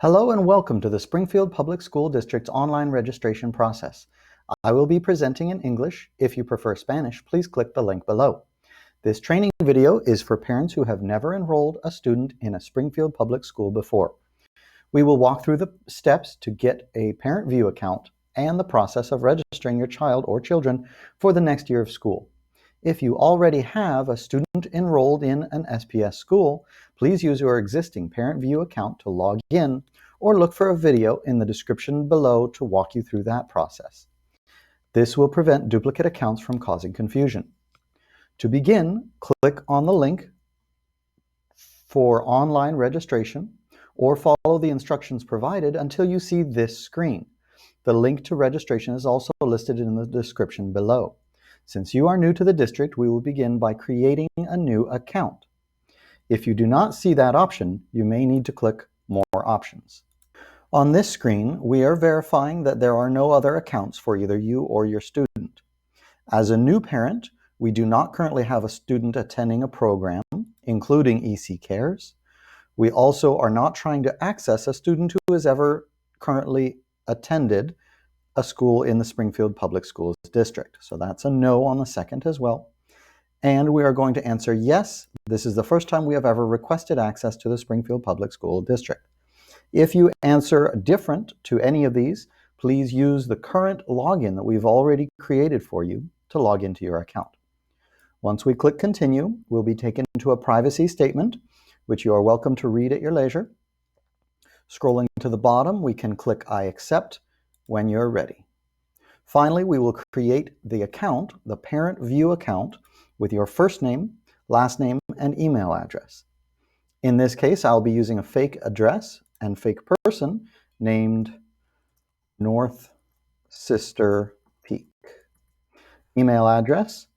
Hello and welcome to the Springfield Public School District's online registration process. I will be presenting in English. If you prefer Spanish, please click the link below. This training video is for parents who have never enrolled a student in a Springfield Public School before. We will walk through the steps to get a ParentVUE account and the process of registering your child or children for the next year of school. If you already have a student enrolled in an SPS school, please use your existing ParentVUE account to log in or look for a video in the description below to walk you through that process. This will prevent duplicate accounts from causing confusion. To begin, click on the link for online registration or follow the instructions provided until you see this screen. The link to registration is also listed in the description below. Since you are new to the district, we will begin by creating a new account. If you do not see that option, you may need to click More Options. On this screen, we are verifying that there are no other accounts for either you or your student. As a new parent, we do not currently have a student attending a program, including EC Cares. We also are not trying to access a student who has ever currently attended a school in the Springfield Public Schools District. So that's a no on the second as well. And we are going to answer yes. This is the first time we have ever requested access to the Springfield Public School District. If you answer different to any of these, please use the current login that we've already created for you to log into your account. Once we click Continue, we'll be taken to a privacy statement, which you are welcome to read at your leisure. Scrolling to the bottom, we can click I accept when you're ready. Finally, we will create the account, the ParentVUE account, with your first name, last name, and email address. In this case, I'll be using a fake address and fake person named North Sister Peak. Email address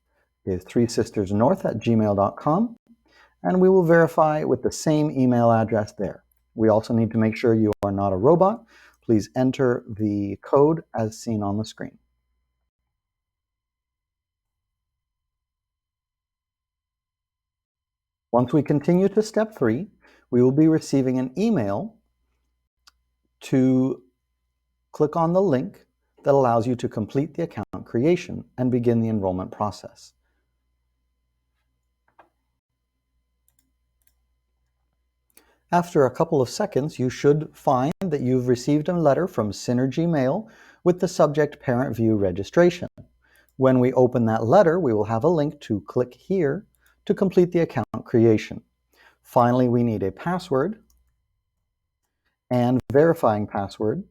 is 3sistersnorth@gmail.com, and we will verify with the same email address there. We also need to make sure you are not a robot. Please enter the code as seen on the screen. Once we continue to step 3, we will be receiving an email to click on the link that allows you to complete the account creation and begin the enrollment process. After a couple of seconds, you should find that you've received a letter from Synergy Mail with the subject ParentVUE registration. When we open that letter, we will have a link to click here to complete the account creation. Finally, we need a password and verifying password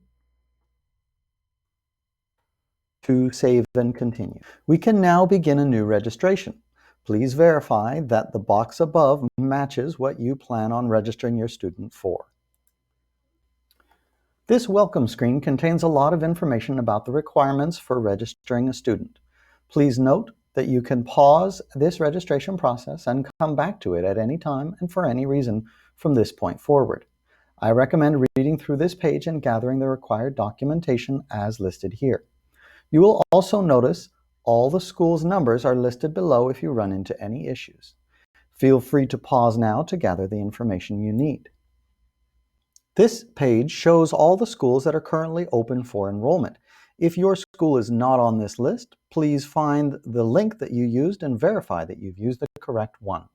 to save and continue. We can now begin a new registration. Please verify that the box above matches what you plan on registering your student for. This welcome screen contains a lot of information about the requirements for registering a student. Please note that you can pause this registration process and come back to it at any time and for any reason from this point forward. I recommend reading through this page and gathering the required documentation as listed here. You will also notice all the school's numbers are listed below if you run into any issues. Feel free to pause now to gather the information you need. This page shows all the schools that are currently open for enrollment. If your school is not on this list, please find the link that you used and verify that you've used the correct one.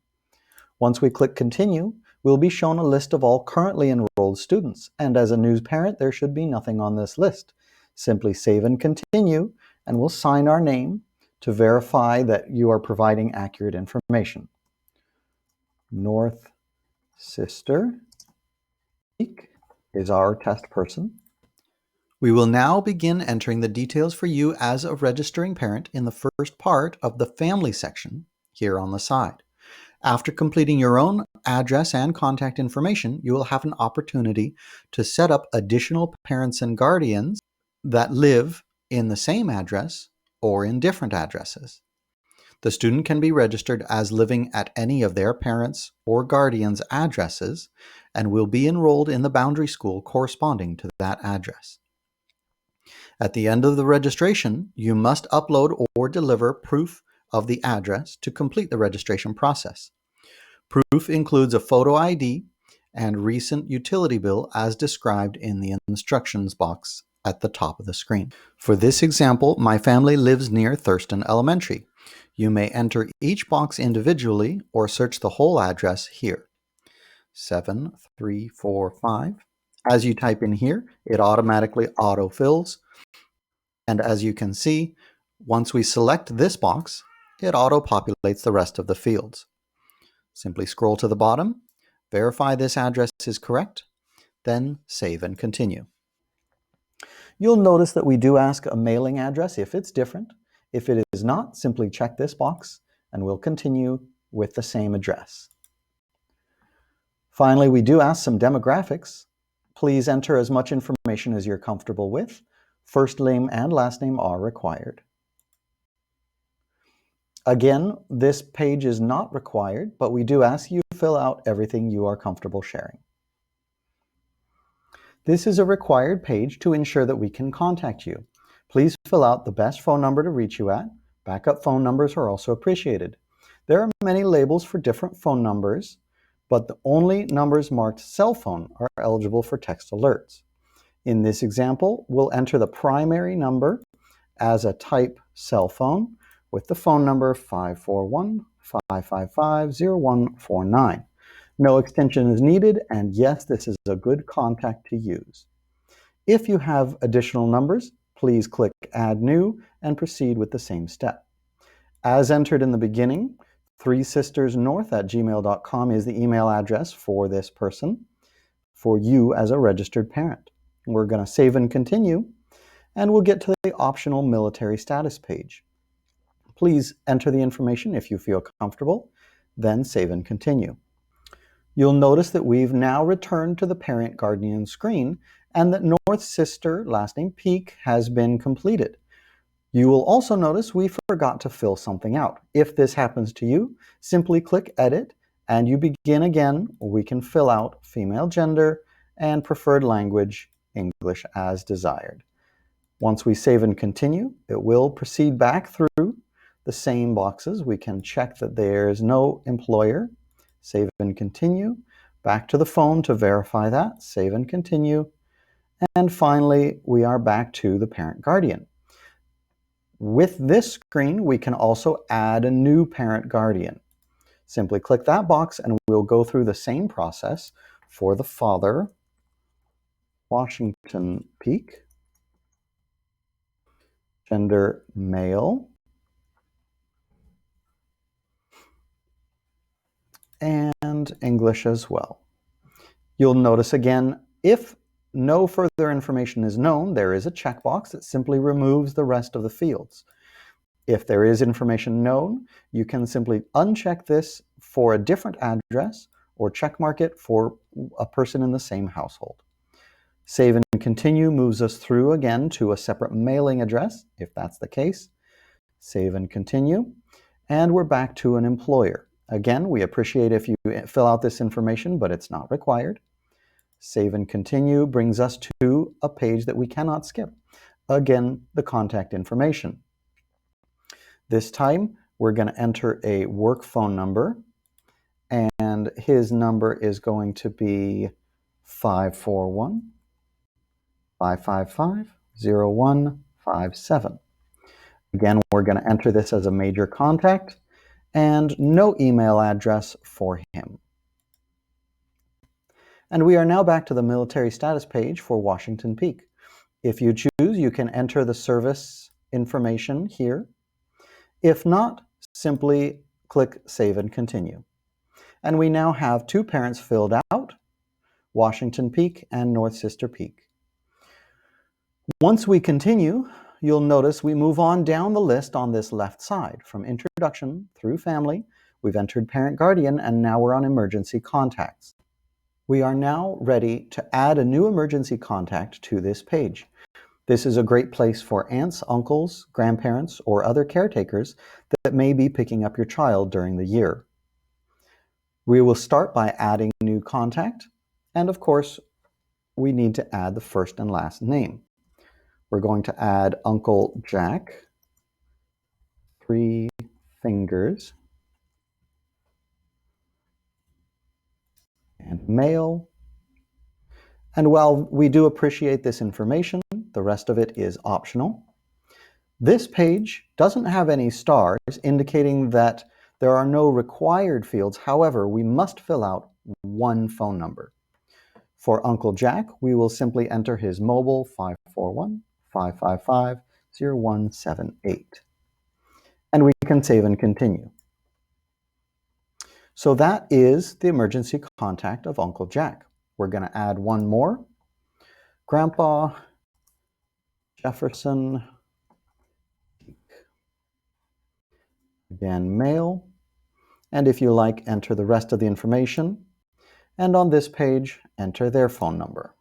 Once we click Continue, we'll be shown a list of all currently enrolled students, and as a new parent, there should be nothing on this list. Simply save and continue, and we'll sign our name to verify that you are providing accurate information. North Sister Peak is our test person. We will now begin entering the details for you as a registering parent in the first part of the family section here on the side. After completing your own address and contact information, you will have an opportunity to set up additional parents and guardians that live in the same address or in different addresses. The student can be registered as living at any of their parents' or guardians' addresses and will be enrolled in the boundary school corresponding to that address. At the end of the registration, you must upload or deliver proof of the address to complete the registration process. Proof includes a photo ID and recent utility bill as described in the instructions box at the top of the screen. For this example, my family lives near Thurston Elementary. You may enter each box individually or search the whole address here. 7345. As you type in here, it automatically autofills. And as you can see, once we select this box, it auto-populates the rest of the fields. Simply scroll to the bottom, verify this address is correct, then save and continue. You'll notice that we do ask a mailing address if it's different. If it is not, simply check this box and we'll continue with the same address. Finally, we do ask some demographics. Please enter as much information as you're comfortable with. First name and last name are required. Again, this page is not required, but we do ask you to fill out everything you are comfortable sharing. This is a required page to ensure that we can contact you. Please fill out the best phone number to reach you at. Backup phone numbers are also appreciated. There are many labels for different phone numbers, but the only numbers marked cell phone are eligible for text alerts. In this example, we'll enter the primary number as a type cell phone with the phone number 541-555-0149. No extension is needed, and yes, this is a good contact to use. If you have additional numbers, please click Add New and proceed with the same step. As entered in the beginning, 3sistersnorth@gmail.com is the email address for this person, for you as a registered parent. We're going to save and continue, and we'll get to the optional military status page. Please enter the information if you feel comfortable, then save and continue. You'll notice that we've now returned to the parent guardian screen and that North Sister, last name Peak, has been completed. You will also notice we forgot to fill something out. If this happens to you, simply click Edit and you begin again. We can fill out female gender and preferred language, English as desired. Once we save and continue, it will proceed back through the same boxes. We can check that there's no employer, save and continue, back to the phone to verify that, save and continue, and finally we are back to the parent guardian. With this screen, we can also add a new parent guardian. Simply click that box and we'll go through the same process for the father, Washington Peak, gender male, and English as well. You'll notice again, if no further information is known, there is a checkbox that simply removes the rest of the fields. If there is information known, you can simply uncheck this for a different address or checkmark it for a person in the same household. Save and continue moves us through again to a separate mailing address, if that's the case. Save and continue, and we're back to an employer. Again, we appreciate if you fill out this information, but it's not required. Save and continue brings us to a page that we cannot skip. Again, the contact information. This time, we're going to enter a work phone number, and his number is going to be 541-555-0157. Again, we're going to enter this as a major contact and no email address for him. And we are now back to the military status page for Washington Peak. If you choose, you can enter the service information here. If not, simply click Save and Continue. And we now have two parents filled out, Washington Peak and North Sister Peak. Once we continue, you'll notice we move on down the list on this left side. From introduction through family, we've entered parent guardian, and now we're on emergency contacts. We are now ready to add a new emergency contact to this page. This is a great place for aunts, uncles, grandparents, or other caretakers that may be picking up your child during the year. We will start by adding new contact, and of course, we need to add the first and last name. We're going to add Uncle Jack, 3 fingers, and male. And while we do appreciate this information, the rest of it is optional. This page doesn't have any stars, indicating that there are no required fields. However, we must fill out one phone number. For Uncle Jack, we will simply enter his mobile 541-555-0178. And we can save and continue. So that is the emergency contact of Uncle Jack. We're going to add one more. Grandpa Jefferson, again, male. And if you like, enter the rest of the information. And on this page, enter their phone number.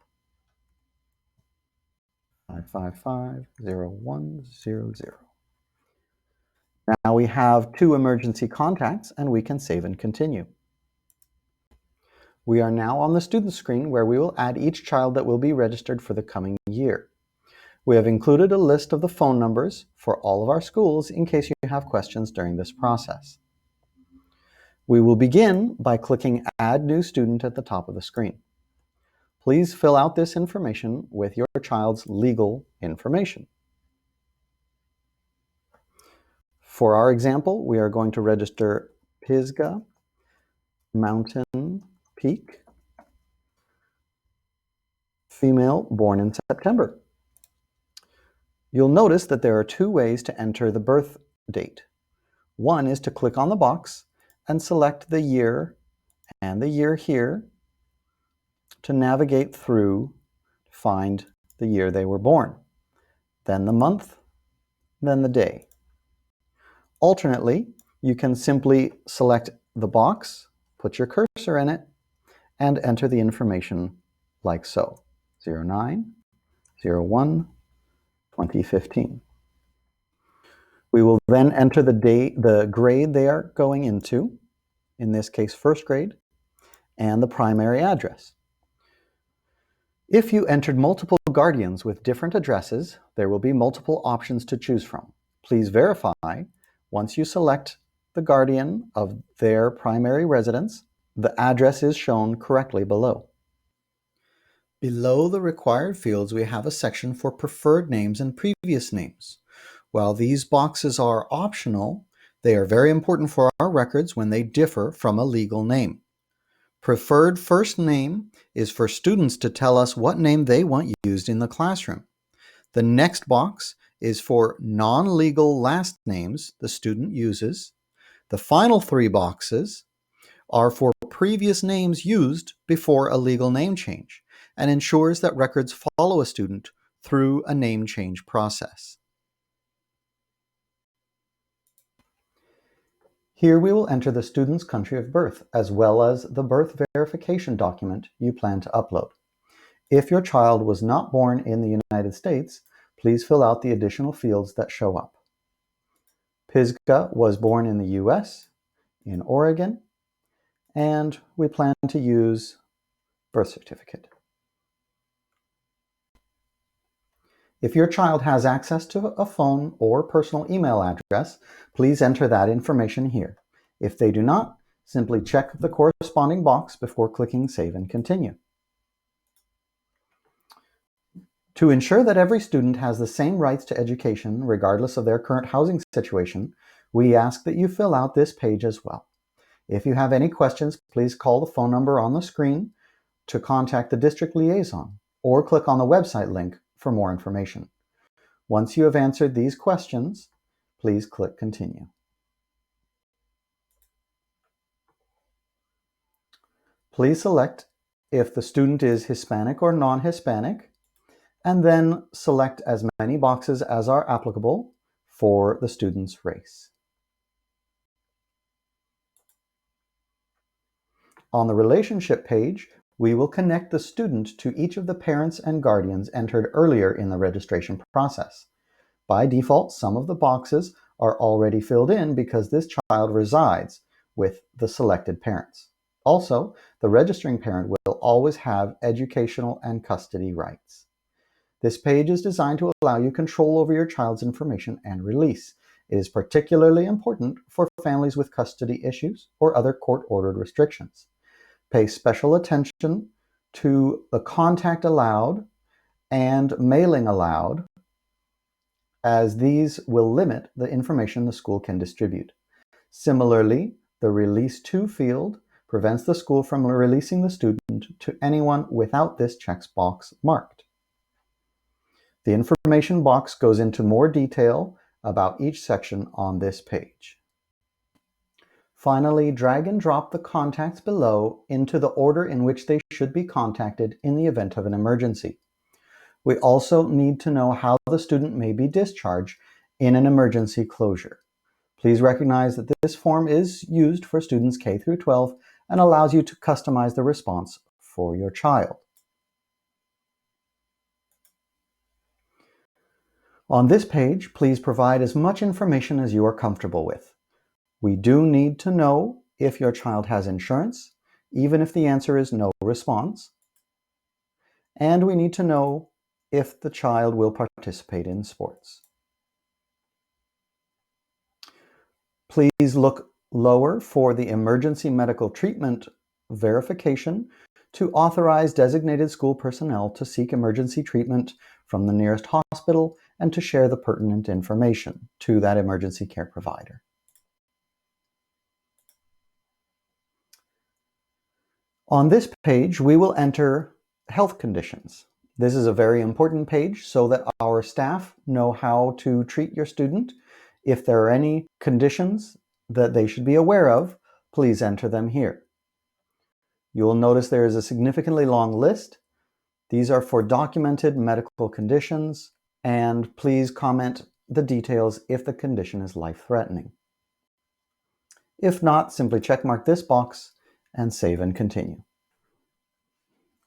555-0100. Now we have two emergency contacts and we can save and continue. We are now on the student screen where we will add each child that will be registered for the coming year. We have included a list of the phone numbers for all of our schools in case you have questions during this process. We will begin by clicking Add New Student at the top of the screen. Please fill out this information with your child's legal information. For our example, we are going to register Pisgah Mountain Peak, female, born in September. You'll notice that there are two ways to enter the birth date. One is to click on the box and select the year and the year here to navigate through to find the year they were born, then the month, then the day. Alternately, you can simply select the box, put your cursor in it, and enter the information like so. 09/01/2015. We will then enter the grade they are going into, in this case first grade, and the primary address. If you entered multiple guardians with different addresses, there will be multiple options to choose from. Please verify once you select the guardian of their primary residence, the address is shown correctly below. Below the required fields, we have a section for preferred names and previous names. While these boxes are optional, they are very important for our records when they differ from a legal name. Preferred first name is for students to tell us what name they want used in the classroom. The next box is for non-legal last names the student uses. The final three boxes are for previous names used before a legal name change and ensures that records follow a student through a name change process. Here we will enter the student's country of birth as well as the birth verification document you plan to upload. If your child was not born in the United States, please fill out the additional fields that show up. Pisgah was born in the US, in Oregon, and we plan to use birth certificate. If your child has access to a phone or personal email address, please enter that information here. If they do not, simply check the corresponding box before clicking Save and Continue. To ensure that every student has the same rights to education regardless of their current housing situation, we ask that you fill out this page as well. If you have any questions, please call the phone number on the screen to contact the district liaison or click on the website link for more information. Once you have answered these questions, please click Continue. Please select if the student is Hispanic or non-Hispanic, and then select as many boxes as are applicable for the student's race. On the relationship page, we will connect the student to each of the parents and guardians entered earlier in the registration process. By default, some of the boxes are already filled in because this child resides with the selected parents. Also, the registering parent will always have educational and custody rights. This page is designed to allow you control over your child's information and release. It is particularly important for families with custody issues or other court-ordered restrictions. Pay special attention to the contact allowed and mailing allowed, as these will limit the information the school can distribute. Similarly, the Release To field prevents the school from releasing the student to anyone without this checkbox marked. The information box goes into more detail about each section on this page. Finally, drag and drop the contacts below into the order in which they should be contacted in the event of an emergency. We also need to know how the student may be discharged in an emergency closure. Please recognize that this form is used for students K through 12 and allows you to customize the response for your child. On this page, please provide as much information as you are comfortable with. We do need to know if your child has insurance, even if the answer is no response. And we need to know if the child will participate in sports. Please look lower for the emergency medical treatment verification to authorize designated school personnel to seek emergency treatment from the nearest hospital and to share the pertinent information to that emergency care provider. On this page, we will enter health conditions. This is a very important page so that our staff know how to treat your student. If there are any conditions that they should be aware of, please enter them here. You will notice there is a significantly long list. These are for documented medical conditions, and please comment the details if the condition is life-threatening. If not, simply checkmark this box and save and continue.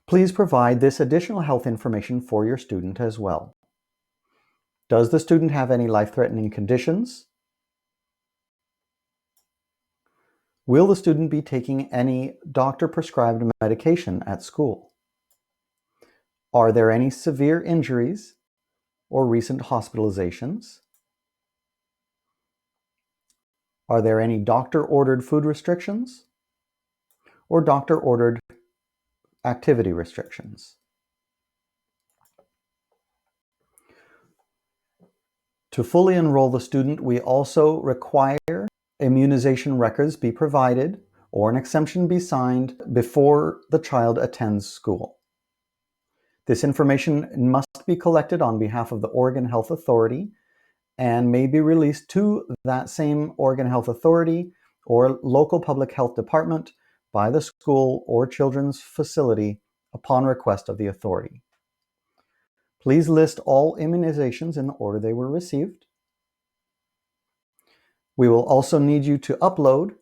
Please provide this additional health information for your student as well. Does the student have any life-threatening conditions? Will the student be taking any doctor-prescribed medication at school? Are there any severe injuries or recent hospitalizations? Are there any doctor-ordered food restrictions or doctor-ordered activity restrictions? To fully enroll the student, we also require immunization records be provided or an exemption be signed before the child attends school. This information must be collected on behalf of the Oregon Health Authority and may be released to that same Oregon Health Authority or local public health department by the school or children's facility upon request of the authority. Please list all immunizations in the order they were received. We will also need you to upload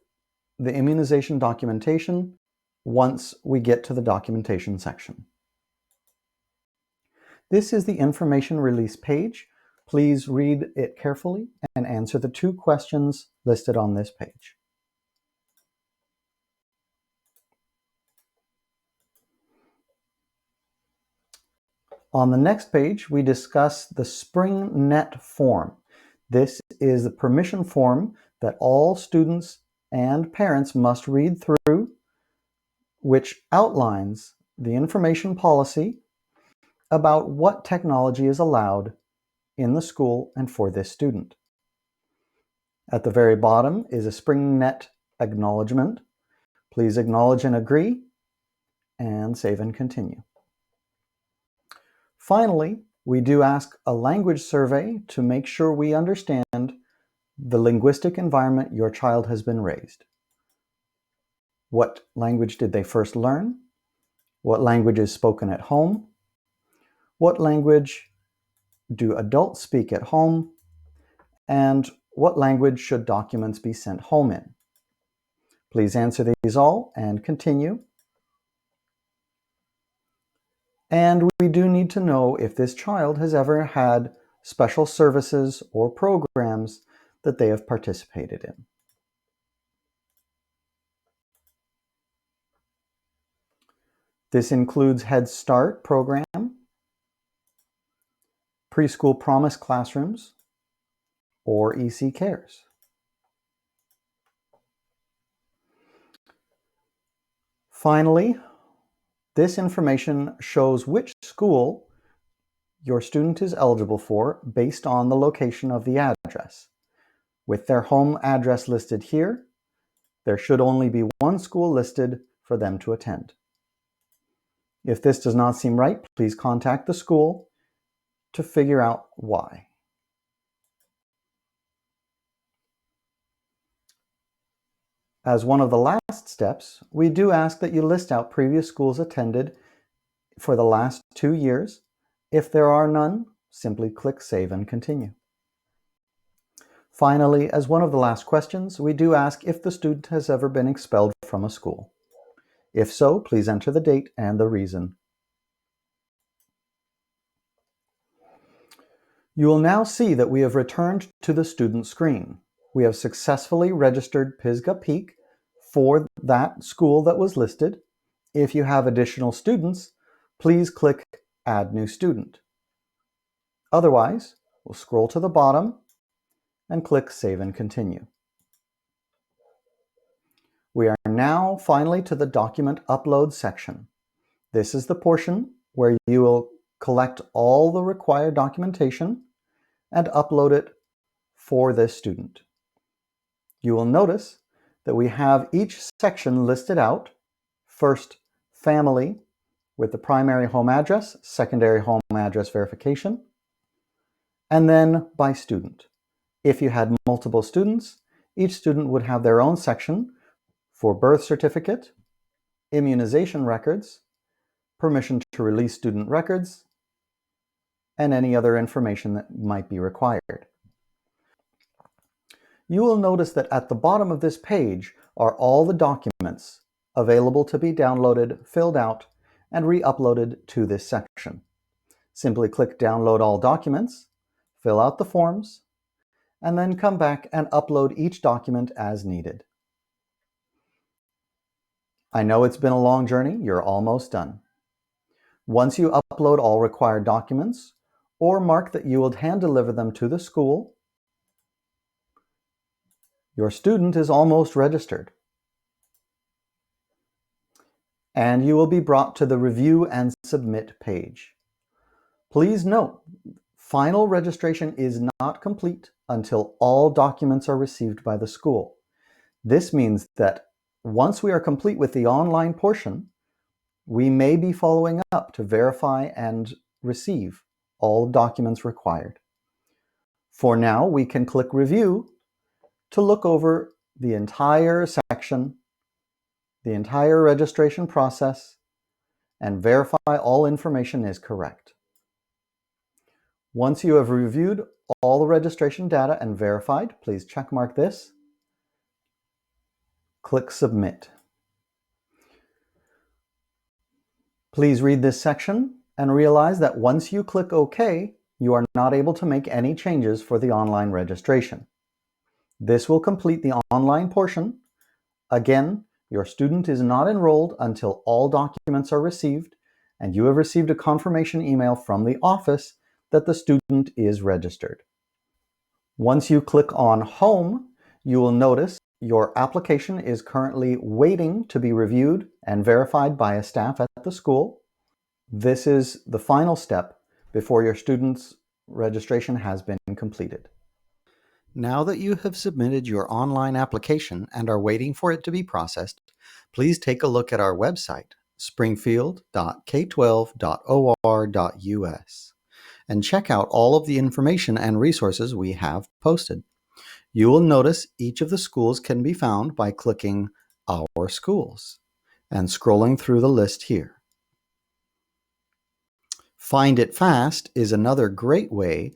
the immunization documentation once we get to the documentation section. This is the information release page. Please read it carefully and answer the 2 questions listed on this page. On the next page, we discuss the SpringNet form. This is the permission form that all students and parents must read through, which outlines the information policy about what technology is allowed in the school and for this student. At the very bottom is a SpringNet acknowledgement. Please acknowledge and agree, and save and continue. Finally, we do ask a language survey to make sure we understand the linguistic environment your child has been raised. What language did they first learn? What language is spoken at home? What language do adults speak at home? And what language should documents be sent home in? Please answer these all and continue. And we do need to know if this child has ever had special services or programs that they have participated in. This includes Head Start program, Preschool Promise Classrooms, or EC Cares. Finally, this information shows which school your student is eligible for based on the location of the address. With their home address listed here, there should only be one school listed for them to attend. If this does not seem right, please contact the school to figure out why. As one of the last steps, we do ask that you list out previous schools attended for the last 2 years. If there are none, simply click Save and Continue. Finally, as one of the last questions, we do ask if the student has ever been expelled from a school. If so, please enter the date and the reason. You will now see that we have returned to the student screen. We have successfully registered Pisgah Peak for that school that was listed. If you have additional students, please click Add New Student. Otherwise, we'll scroll to the bottom and click Save and Continue. We are now finally to the document upload section. This is the portion where you will collect all the required documentation and upload it for this student. You will notice that we have each section listed out. First, family with the primary home address, secondary home address verification, and then by student. If you had multiple students, each student would have their own section for birth certificate, immunization records, permission to release student records, and any other information that might be required. You will notice that at the bottom of this page are all the documents available to be downloaded, filled out, and re-uploaded to this section. Simply click Download All Documents, fill out the forms, and then come back and upload each document as needed. I know it's been a long journey, you're almost done. Once you upload all required documents, or mark that you will hand deliver them to the school, your student is almost registered. And you will be brought to the Review and Submit page. Please note, final registration is not complete until all documents are received by the school. This means that once we are complete with the online portion, we may be following up to verify and receive all documents required. For now, we can click Review to look over the entire section, the entire registration process, and verify all information is correct. Once you have reviewed all the registration data and verified, please checkmark this. Click Submit. Please read this section and realize that once you click OK, you are not able to make any changes for the online registration. This will complete the online portion. Again, your student is not enrolled until all documents are received and you have received a confirmation email from the office that the student is registered. Once you click on Home, you will notice your application is currently waiting to be reviewed and verified by a staff at the school. This is the final step before your student's registration has been completed. Now that you have submitted your online application and are waiting for it to be processed, please take a look at our website, springfield.k12.or.us, and check out all of the information and resources we have posted. You will notice each of the schools can be found by clicking Our Schools and scrolling through the list here. Find It Fast is another great way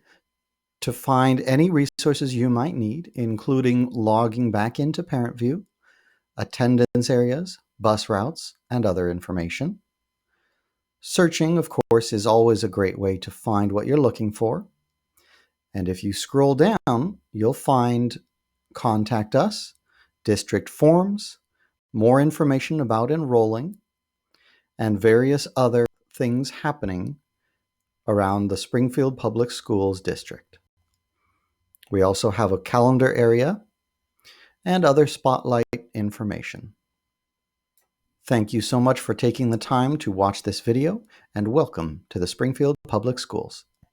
to find any resources you might need, including logging back into ParentVUE, attendance areas, bus routes, and other information. Searching, of course, is always a great way to find what you're looking for. And if you scroll down, you'll find Contact Us, district forms, more information about enrolling, and various other things happening around the Springfield Public Schools district. We also have a calendar area and other spotlight information. Thank you so much for taking the time to watch this video, and welcome to the Springfield Public Schools.